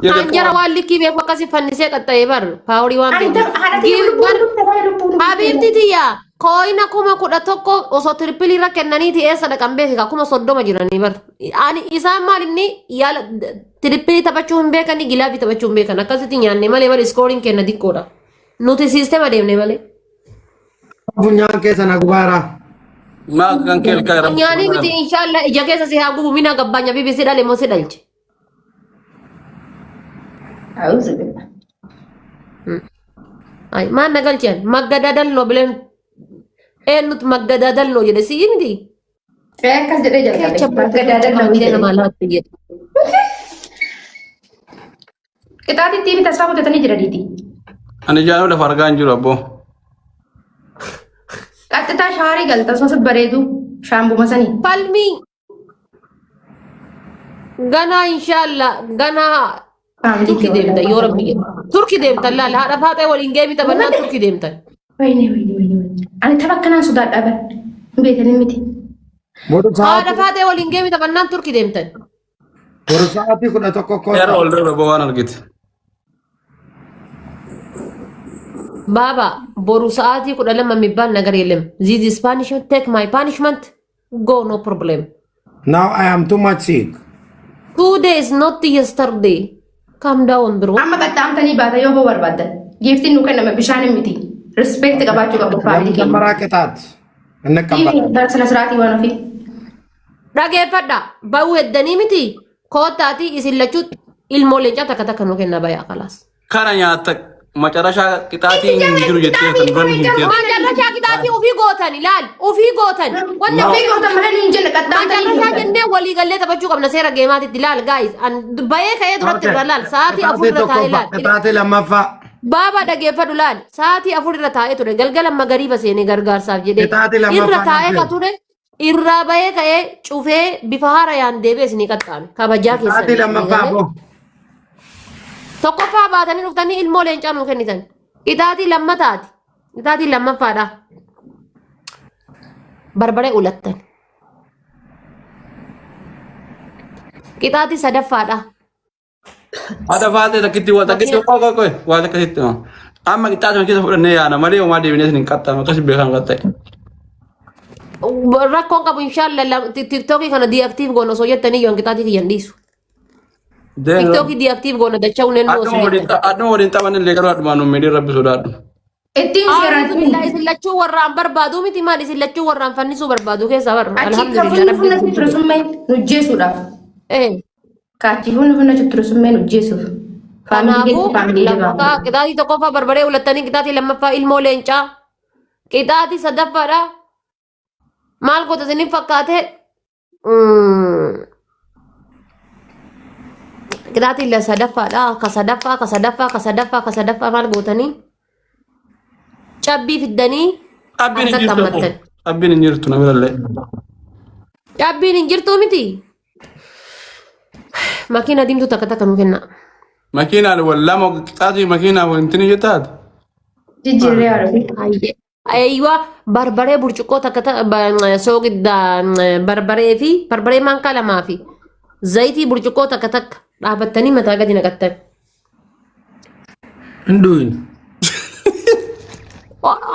Anjara waan likkii beeku akkasii fannisee qaxxa'ee bar paawurii waan beeku. Habiibti tiyya kooyina 11,000 osoo tiripiliirra kennaniiti eessa dhaqan beeka 30 jiranii bar. Ani isaan maal inni yaala tiripilii taphachuu hin beekani gilaafii taphachuu hin beekan akkasitti nyaanne malee bar iskooriin kenna xiqqoodha. Nuti siistema deemne malee. Funyaan keessa na gubaara. Maa kan keelkaa irra. Nyaanii miti inshallah ija keessa si haa gubu mina gabbanya BBC dhale moo si dhalche. Ay maan nagalchan maggadadal no bilen eenut maggadadal no jedhe si miti. Akkas jedhee jalqabe maggadadal no jedhe nama laatti jedhe. Qixaatitti miti tasfaa kutatanii jira diiti. Ani jaanuu lafa argaa hin jiru abboo. Qaxxitaa shaarii galta osoo bareedu shaambuma sanii. Palmi gana inshallah gana Turki deemta yoo rabbi jedhe. Turki deemta laala haadha faatee waliin geemi taphannaan Turki deemta. Wayne. Ani tapha akkanaan sodaadhaa bar. Hin beekanii miti. Haadha faatee waliin geemi taphannaan Turki deemtan. Boru sa'aatii 11 Yeroo ol darbee abboo waan argite. Baba boru sa'aatii 12 mibbaan nagar yeለም. This is punishment. Take my punishment. Go no problem. Now I am too much sick. 2 days not yesterday. Calm down bro. Amma qaxxaamtanii baata yoo boo barbaaddan. Giiftiin nu kenname bishaan hin miti. Respect qabaachuu qabu faayidii keenya. Gambaraa qixaati. Inni qambara. Dhiibi sana siraatii waan ofii. Dhageeffadha. Ba'uu heddanii miti. Kootaati isin lachuu ilmoolee takka takka nu kenna bayaa kalaas. Kana nyaata macarashaa qixaatii hin jiru jettee kan duran hin jiru. Macarashaa qixaatii ofii gootan ilaal. Ofii gootan. Wanti ofii gootan malee ni hin jenne qaxxaamtanii. Macarashaa jennee walii gallee taphachuu qabna seera geemaatitti ilaal guys. Bayee ka'ee duratti irra laal. Sa'aatii 4 irra taa'ee laal. Qixaatii lammaffaa. Baaba dhageeffadhu laal. Sa'aatii 4 irra taa'ee ture. Galgala magariiba seenee gargaarsaaf jedhee. Irra taa'ee ka ture. Irraa bayee ka'ee cufee bifa haarayaan deebi'ee isinii qaxxaame. Kabajaa keessan. Qixaatii lammaffaa boo. Tokkoffaa baatanii dhuftanii ilmoo leencaa nuu kennitan. Qixaatii lammataati. Qixaatii lammaffaadha. Barbaree ulattan. Qixaatii sadaffaadha. Haadha faatee takkitti waa takkitti qoqqoqqo waa takkasitti amma qixaata sana keessa fudhannee yaana malee homaa deebinee isin hin qaxxaanu akkasi beekan qaxxa'e. Rakkoon qabu inshallah tiktokii kana diaktiif goona osoo jettanii yoon qixaatii kiyyan dhiisu. TikTok diaktif goona dachaa unen no aduma waliin taphan illee garuu adumaan uumedii rabbi sodaadhu. Ittiin seeraan isin lachuu warraan barbaadu miti maal isin lachuu warraan fannisuu barbaadu keessa barra. Achi funna ture summee nujjeesuudhaaf. Kaachi funna ture summee nujjeesuuf. Kanaafuu lammaffaa qixaatii tokkoffaa barbaree ulattanii qixaatii lammaffaa ilmoo leencaa qixaatii sadaffaadha. Maal goota isiniin fakkaate qixaatii la sadaffaadha ka sadaffaa maal gootanii cabbii fiddanii cabbiin hin jirtu namirallee cabbiin hin jirtu miti makiina diimtuu takka takka nu kenna makiinaan wallama qixaatii makiinaa wanti ni jettaat jijjiirree haadha. Aywa barbaree burcuqqoo takka soogidda barbaree fi barbaree maankaa lamaa fi zayitii burcuqqoo takka takka dhaabattanii mataa gadi naqattan. Hinduin.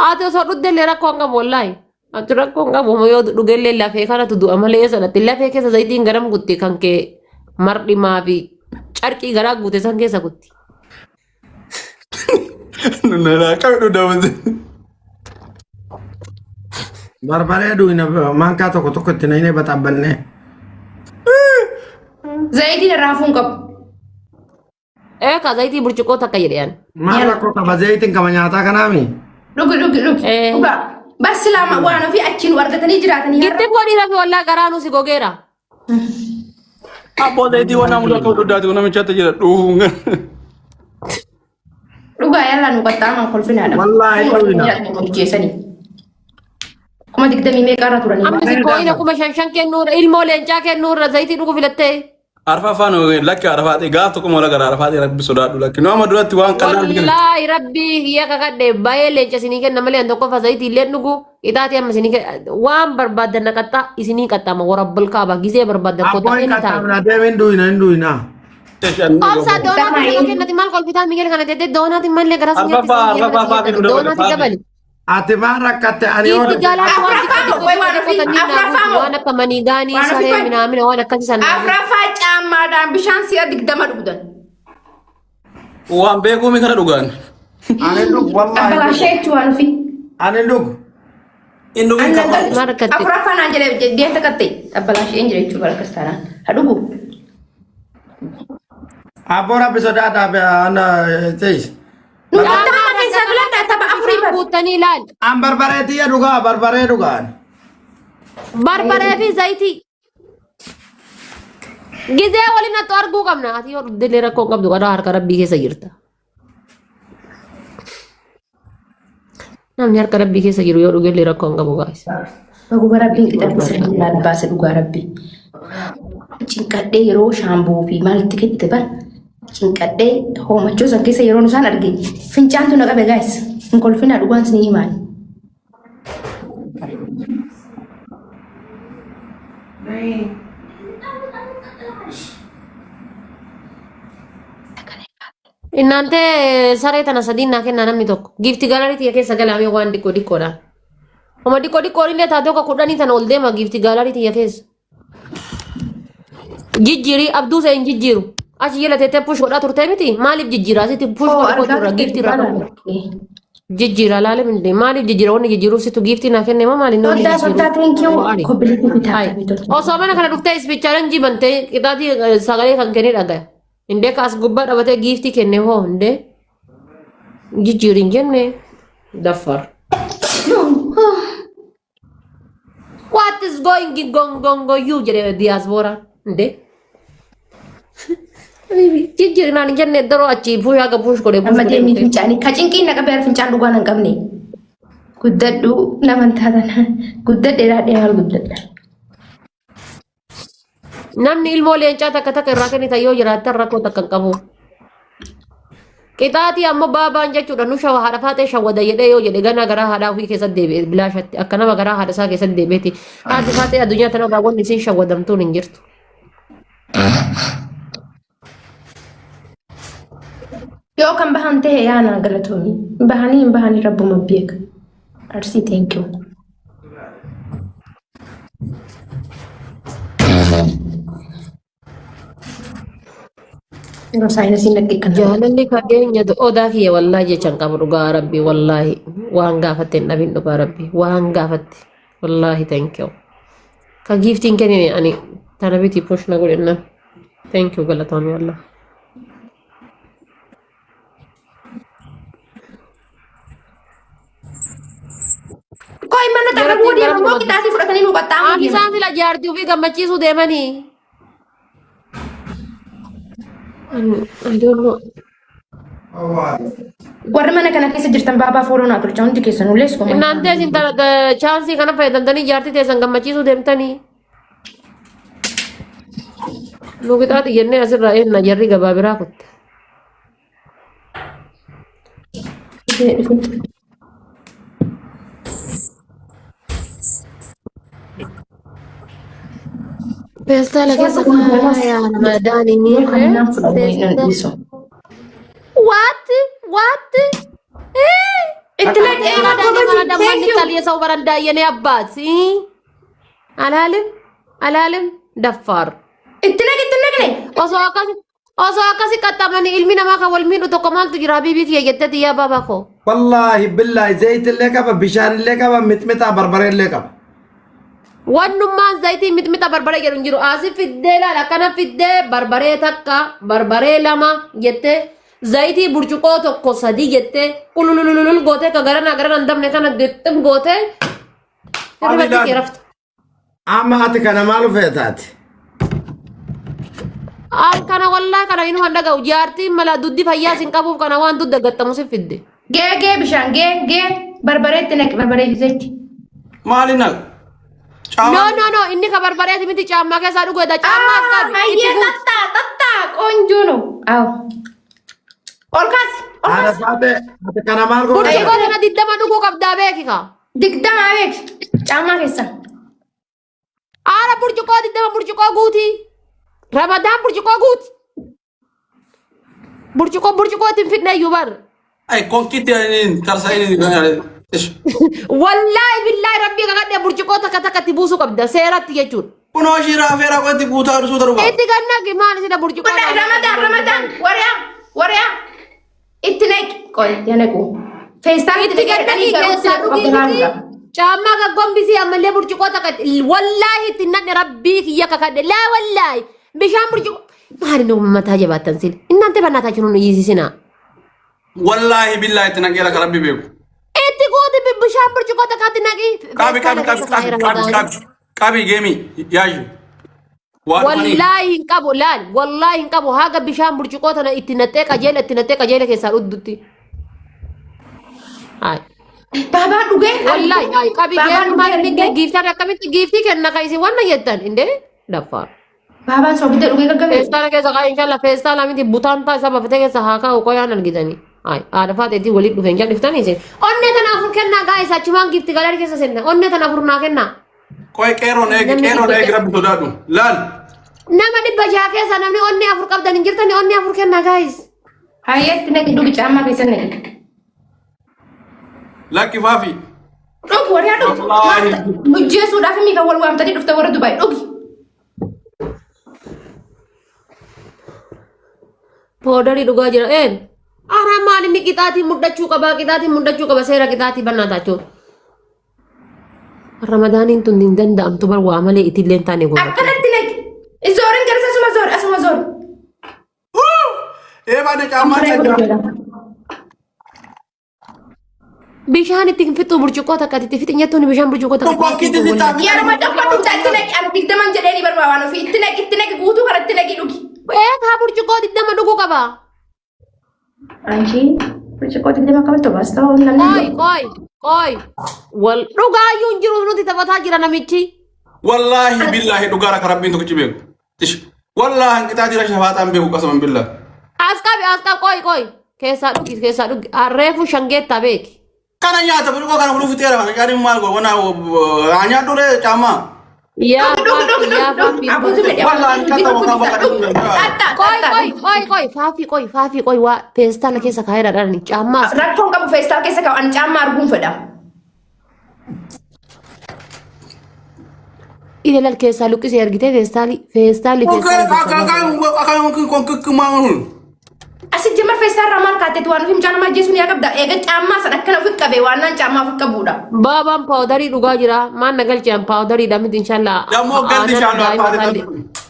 Ati osoo dhugdellee rakkoo hin qabu wallaahi. Ati rakkoo hin qabu yoo dhugellee lafee kanatu du'a malee sanatti lafee keessa zayitiin garam guutte kan kee mardhimaa fi carqii garaa guute san keessa guutti. Nunaa qabdu daawwate. Barbaree duwina maankaa tokko itti naynee baxaabannee. Zayitiin irraa hafuun qabu. Ka zayitii burcuqqoo takka jedheen. Maal rakkoo qaba zayitiin qaba nyaataa kanaami? Dhugi. Dhugaa. Barsi lama waan ofii achiin nu argatanii jiraatanii. Gitti godhii rafe wallaa garaa nusi gogeera. Abboo zayitii waan namu akka dhudhaati namichaatti jira dhuunga. Dhugaa yaalaa nu qaxxaaman kolfinaadha. Wallaahi dhawina. Hojjeessanii. Kuma digdamii meeqarra turanii. Amma si kooyina kuma shan kennuurra ilmoo leencaa kennuurra zayitii dhugu filattee. Arfa afaan lakki arfaati gaaf tokko mola gara arfaati rabbi sodaadhu lakki nama duratti waan qallaan biqilaa. Wallaahi rabbi hiyya kakadhe baay'ee leenca isinii kenna malee tokko fa zayitii illee dhugu qixaatii amma isinii waan barbaadan naqaxxa isinii qaxxama warabbal kaaba gisee barbaadan Abbooyin qaxxaamna deemee hinduina. Obsa doonaa fi kennati maal kolfitaan Miguel kana dedde doonaa maal le garas Arba doonaa dabali. Ati maan rakkatte ani Giifti gaalaa waan akka maniigaanii saree minaamina waan akkasii sana. Afraffaa caammaadhaan bishaan si'a 20 dhugdan. Waan beekuumi kana dhugaan. ani dhug wallahi. Abalaashee jechuun fi. Ani dhug. Inni dhugaan qaba. Maal rakkatte? Afraffaa naan jedhee deemta katte abalaashee hin jira jechuun barakas taanaan. Hadhugu. Abora bisodaadha ana tees. Nuqattama keessa filata tapha afurii bar. Buutanii ilaali. An barbareetii dhugaa barbaree dhugaan. Barbaree fi zayitii. Gizee waliin nattu arguu qabna. Ati yoo dhugdee rakkoo qabdu qada harka rabbii keessa jirta. Namni harka rabbii keessa jiru yoo dhugee rakkoo hin qabu gaa'is. Baguba rabbiin qixxatti baase dhugaa rabbii. Cinqadhee yeroo shaamboo fi maalitti kette bar. Cinqadhee hoomachuu san keessa yeroo isaan arge fincaantu na qabe gaa'is. Hin kolfina dhugaan sin himaani. Innante saree tana sadiin naa kennaa namni tokko. Giifti gaalarii keessa galaamee waan dhiqqoo dhiqqoodhaan. Oma dhiqqoo dhiqqoon illee taatee akka kudhanii tana ol deema giifti gaalarii keessa. Jijjiirii abduu seen jijjiiru. Achi jala teettee push godhaa turtee miti maaliif jijjiira asitti push godhaa turra giifti irraa jijjiira laale minde maaliif jijjiira wanni jijjiiruuf situ giifti naa kenne moo maaliif namni jijjiiru. Osoo mana kana dhuftee ispichaaleen jibantee qixaatii sagalee kan kennee dhagaya. Inde kaas gubbaa dhabatee giiftii kenne hoo inde jijjiirin jenne daffar. What is going gongo you jedhe diaspora inde. Jijjiirinaan jenne daroo achi fuushaa ga fuush godhe Amma deemni fincaanii ka cinqiin naqa beer fincaan dhugaan hin qabne. Guddadhu naman taatan guddadheedhaa deemaa guddadha. Namni ilmoo leencaa takka takka irraa kennita yoo jiraatan rakkoo takka hin qabu. Qixaatii ammoo baabaan jechuudha nu shawa haadha faatee shawwada jedhee yoo jedhe ganaa garaa haadhaa ofii keessatti deebi'e bilaashatti akka nama garaa haadha isaa keessatti deebi'eeti. Haati faatee addunyaa tanarraa wanni isiin shawwadamtuun hin jirtu. Yoo kan bahan ta'e yaana galatoomii. Bahanii hin bahanii rabbuma beeka. Arsii thank you. Yeroo saayinsii naqee kan Jaalalli fageenya odaa kiyya wallaahi jechaan qabu dhugaa rabbi wallaahi waan gaafatte hin dhabin dhugaa rabbi waan gaafatte wallaahi thank you. Ka giiftiin kennine ani tana biti push na godhinna thank you galatoomii wallah. Koi mana tak ragu dia mau kita sih fudhatanii nu qaxxaamu. Abi isaan sila jaartii ofii gammachiisuu deemanii. I don't know. Warra mana kana keessa jirtan baabaa fooloo naa tolcha hundi keessan ullees koma. Inaante isin chaansii kana fayyadamtanii jaartii teessan gammachiisuu deemtanii. Nu qixaati jennee asirraa eenna jarri gabaa biraa kutte. Pesta lagi sekaya Ramadan ini. What? What? Itu lagi ada mandi kalian sama baranda ini apa sih? Alalim, daftar. Itu lagi nih. Oso akasi kata mani ilmi nama kawal min untuk kamal tu jirabi bi kiya jette dia baba ko. Wallahi billahi zait leka ba bishar leka ba mitmita barbare leka. Wannummaan zayitii mitmita barbaree jedhu jiru asii fiddee laala kana fiddee barbaree takka barbaree lama jettee zayitii burcuqoo tokko sadii jettee qululululul gootee ka garanaa hin dabne kana dittim gootee irratti kee raftu. Amma ati kana maalu feetaati? Kana wallaa kana inuu handa ga'u jaartiin mala duddi fayyaa sin qabuuf kana waan dudda gattamu si fidde. Gee bishaan gee barbareetti naqi barbaree fisetti. Maali naq? No, inni ka barbareeti miti caammaa keessaa dhuguu edda caammaa akka Hayyee tattaa qoonjoo no. Aw. Ol kaasi. Haadha faate ati kana maal godhe? Burcuqoo kana 20 dhuguu qabdaa beeki ka. 20 beeki caammaa keessa. Aara burcuqoo 20 burcuqoo guuti. Ramadaan burcuqoo guuti. burcuqoo itti fidne iyyuu bar. Ay konkiti ani tarsa ini. Wallaahi billaahi rabbii kakadhee burcuqoo takka itti buusuu qabda seeratti jechuudha. Kuno shira fera ko itti buutaa dhusu daruba. Itti gannagi maal sida burcuqoo. Ramadan wariyaa itti naqi qoy yanaqu feestaan itti naqi keessaa dhugii caammaa gaggombisii ammallee burcuqoo takka wallaahi itti naqni rabbii kiyya kakadhe laa wallaahi bishaan burcuqoo maali nu mataa jabaattan sin innante bannaataa jiru nu yiisisina. Wallahi billahi itti naqi laka rabbi beeku. Itti gooti bishaan burcuqoo takka itti naqi. Qabi gemi yaaju. Wallahi hin qabu laal wallahi hin qabu haga bishaan burcuqoo tana itti naxxee qajeela keessaa dhuddutti. Hai. Baba dhugee Wallahi hai qabi geemu maal inni giiftaan akkamitti giiftii kenna ka isin wanna jettan inde daffaa. Babaan soogidee dhugee gaggabe. Feestaala keessa kaa inshallah feestaala miti butaan taa isa bafatee keessa haa kaa'u qoyaan argitanii. Hai haadha faateetii waliin dhufeen jaa dhiftanii isin. Onnee tana afur kennaa gaa'isa achumaan giifti galee keessa seenna. Onnee tana afur naa kennaa. Koy qeeroon eegi rabbi sodaadhu. Laal. Nama dhibba jaha keessa namni onnee afur qabdan hin jirtani onnee afur kennaa gaa'is. Hayyeetti naqi dhugi caammaa keessa naqi. Lakki faafi. Dhugi wariyaa dhugi. Mujjeessuudhaaf miika wal waamtanii dhufte warra Dubaay dhugi. Poodarii dhugaa jira een. Ara maal inni qixaatiin muddachuu qaba seera qixaatii bannaataachuu. Ramadaaniin tun hin danda'amtu bar waa malee itillee hin taane goota. Akkanatti naqi. Izoorin garsa asuma zoor. Baane caammaa jira. Bishaan itti fixu burcuqoo takka itti fixi nyattuun bishaan burcuqoo takka. Konkiti ni ta'a. Yaa Ramadan dhugda itti naqi ani digdaman jedheeni barbaadaan ofii itti naqi guutuu kana itti naqi dhugi. Kaa burcuqoo digdama dhuguu qaba. Anji burcuqoo digdama qabattu baasta namni. Qoy. Wal dhugaayyuu hin jiru nuti taphataa jira namichi. Wallahi billahi dhugaara ka rabbiin tokkichi beeku. Wallahi qixaatii rasha faaxaan beeku qasaman billahi. Aska qoy. Keessaa dhugi. Reefu shangeettaa beeki. Kana nyaata burqoo kana fuluuf teera kana yaadin maal go wana nyaadhu le caammaa. Qoy waa feestaala keessa kaa'ee dhadhaani caammaa. Rakkoon qabu feestaala keessa kaa'u ani caammaa arguun fedha. Ilaalal keessaa luqqisee argitee feestaalli Asii jemma feestaarraa maal kaatteetu waan ofii mucaan majjeesuun yaa qabda. Eega caammaa sana akkana ofi qabee waan naan caammaa ofi qabuudha. Baabaan paawudarii dhugaa jira. Maan nagalchaan paawudarii dha miti inshallah. Dammoo galti inshallah.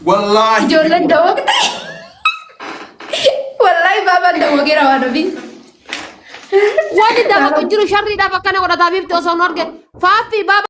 Wallahi. Ijoolleen dawoogte. Wallahi baabaan dawoogeera waan ofii. Wani dawoogu jiru sharriidhaaf akkana godhataa bifti osoo hin arge. Faaffii baaba.